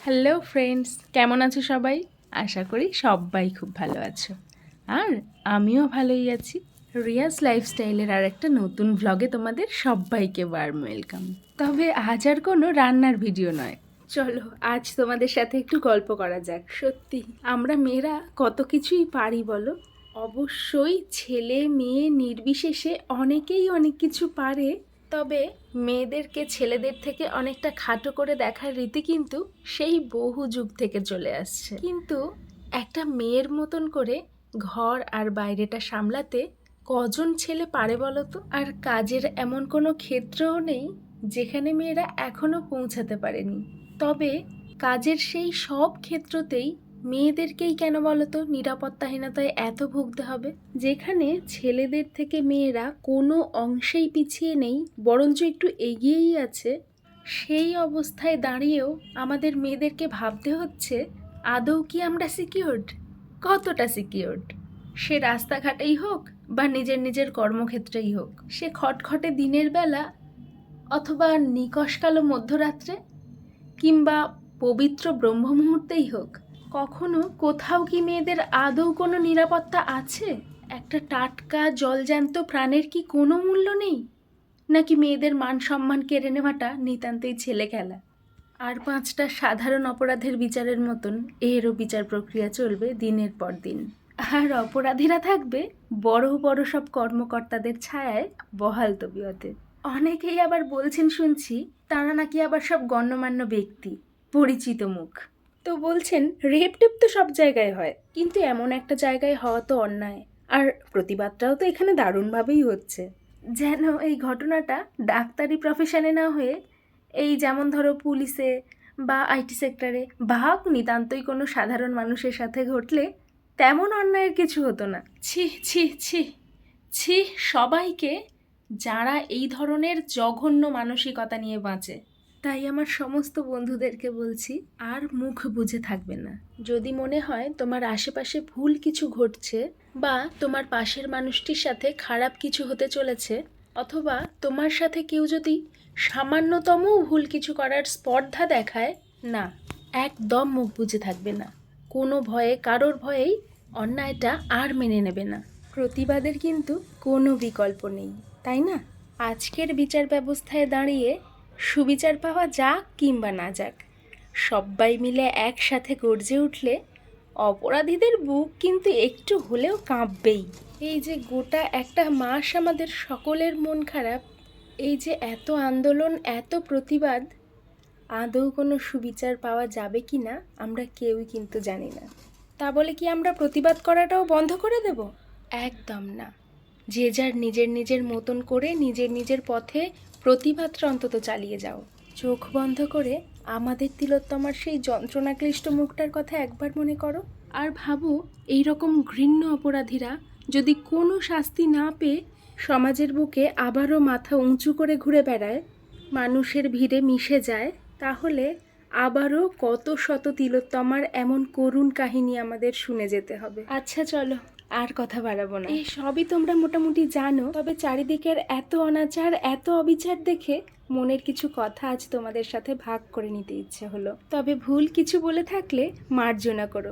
Hello friends, কেমন আছো সবাই? আশা করি সবাই খুব ভালো আছো। আর আমিও ভালোই আছি। রিয়াজ লাইফস্টাইলের আর একটা নতুন ভ্লগে তোমাদের সবাইকে ওয়ার্ম ওয়েলকাম। তবে আজ আর কোনো রান্নার ভিডিও নয়। চলো আজ তোমাদের সাথে একটু গল্প করা যাক। সত্যি আমরা মেয়েরা কত কিছুই পারি বলো। অবশ্যই ছেলে মেয়ে নির্বিশেষে অনেকেই অনেক কিছু পারে, তবে মেয়েদেরকে ছেলেদের থেকে অনেকটা খাটো করে দেখার রীতি কিন্তু সেই বহু যুগ থেকে চলে আসছে। কিন্তু একটা মেয়ের মতন করে ঘর আর বাইরেটা সামলাতে কজন ছেলে পারে বলো তো? আর কাজের এমন কোনো ক্ষেত্রও নেই যেখানে মেয়েরা এখনো পৌঁছাতে পারেনি। তবে কাজের সেই সব ক্ষেত্রতেই মেয়েদেরকেই কেন বলতো নিরাপত্তাহীনতায় এত ভুগতে হবে? যেখানে ছেলেদের থেকে মেয়েরা কোনো অংশেই পিছিয়ে নেই, বরঞ্চ একটু এগিয়েই আছে, সেই অবস্থায় দাঁড়িয়েও আমাদের মেয়েদেরকে ভাবতে হচ্ছে আদৌ কি আমরা সিকিউরড? কতটা সিকিউরড? সে রাস্তাঘাটেই হোক বা নিজের নিজের কর্মক্ষেত্রেই হোক, সে খটখটে দিনের বেলা অথবা নিকষ কালো মধ্যরাত্রে কিংবা পবিত্র ব্রহ্ম মুহূর্তেই হোক, কখনো কোথাও কি মেয়েদের আদৌ কোনো নিরাপত্তা আছে? একটা টাটকা জলজ্যান্ত প্রাণের কি কোনো মূল্য নেই? নাকি মেয়েদের মান সম্মান কেড়ে নেওয়াটা নিতান্তই ছেলে খেলা? আর 5টা সাধারণ অপরাধের বিচারের মতন এরও বিচার প্রক্রিয়া চলবে দিনের পর দিন। আর অপরাধীরা থাকবে বড় বড় সব কর্মকর্তাদের ছায়ায় বহাল তবিয়তে। অনেকেই আবার বলছেন শুনছি তারা নাকি আবার সব গণ্যমান্য ব্যক্তি, পরিচিত মুখ। তো বলছেন রেপ টেপ তো সব জায়গায় হয়, কিন্তু এমন একটা জায়গায় হওয়া তো অন্যায়। আর প্রতিবাদটাও তো এখানে দারুণভাবেই হচ্ছে। যেন এই ঘটনাটা ডাক্তারি প্রফেশনে না হয়ে এই যেমন ধরো পুলিশে বা আইটি সেক্টরে বা নিতান্তই কোনো সাধারণ মানুষের সাথে ঘটলে তেমন অন্যায়ের কিছু হতো না। ছি ছি ছি ছি সবাইকে, যারা এই ধরনের জঘন্য মানসিকতা নিয়ে বাঁচে। তাই আমার সমস্ত বন্ধুদেরকে বলছি, আর মুখ বুজে থাকবে না। যদি মনে হয় তোমার আশেপাশে ভুল কিছু ঘটছে বা তোমার পাশের মানুষটির সাথে খারাপ কিছু হতে চলেছে, অথবা তোমার সাথে কেউ যদি সামান্যতম ভুল কিছু করার স্পর্ধা দেখায়, না, একদম মুখ বুজে থাকবে না। কোনো ভয়ে, কারোর ভয়েই অন্যায়টা আর মেনে নেবে না। প্রতিবাদের কিন্তু কোনো বিকল্প নেই, তাই না? আজকের বিচার ব্যবস্থায় দাঁড়িয়ে সুবিচার পাওয়া যাক কিংবা না যাক, সবাই মিলে একসাথে গর্জে উঠলে অপরাধীদের বুক কিন্তু একটু হলেও কাঁপবেই। এই যে গোটা একটা মাস আমাদের সকলের মন খারাপ, এই যে এত আন্দোলন, এত প্রতিবাদ, আদৌ কোনো সুবিচার পাওয়া যাবে কি না আমরা কেউই কিন্তু জানি না। তা বলে কি আমরা প্রতিবাদ করাটাও বন্ধ করে দেব? একদম না। যে যার নিজের নিজের মতন করে নিজের নিজের পথে প্রতিবাদটা অন্তত চালিয়ে যাও। চোখ বন্ধ করে আমাদের তিলোত্তমার সেই যন্ত্রণাক্লিষ্ট মুখটার কথা একবার মনে করো, আর ভাবো এই রকম ঘৃণ্য অপরাধীরা যদি কোনো শাস্তি না পেয়ে সমাজের বুকে আবারও মাথা উঁচু করে ঘুরে বেড়ায়, মানুষের ভিড়ে মিশে যায়, তাহলে আবারও কত শত তিলোত্তমার এমন করুণ কাহিনী আমাদের শুনে যেতে হবে। আচ্ছা চলো, আর কথা বাড়াবো না। এই সবই তোমরা মোটামুটি জানো, তবে চারিদিকের এত অনাচার, এত অবিচার দেখে মনের কিছু কথা আজ তোমাদের সাথে ভাগ করে নিতে ইচ্ছে হলো। তবে ভুল কিছু বলে থাকলে মার্জনা করো।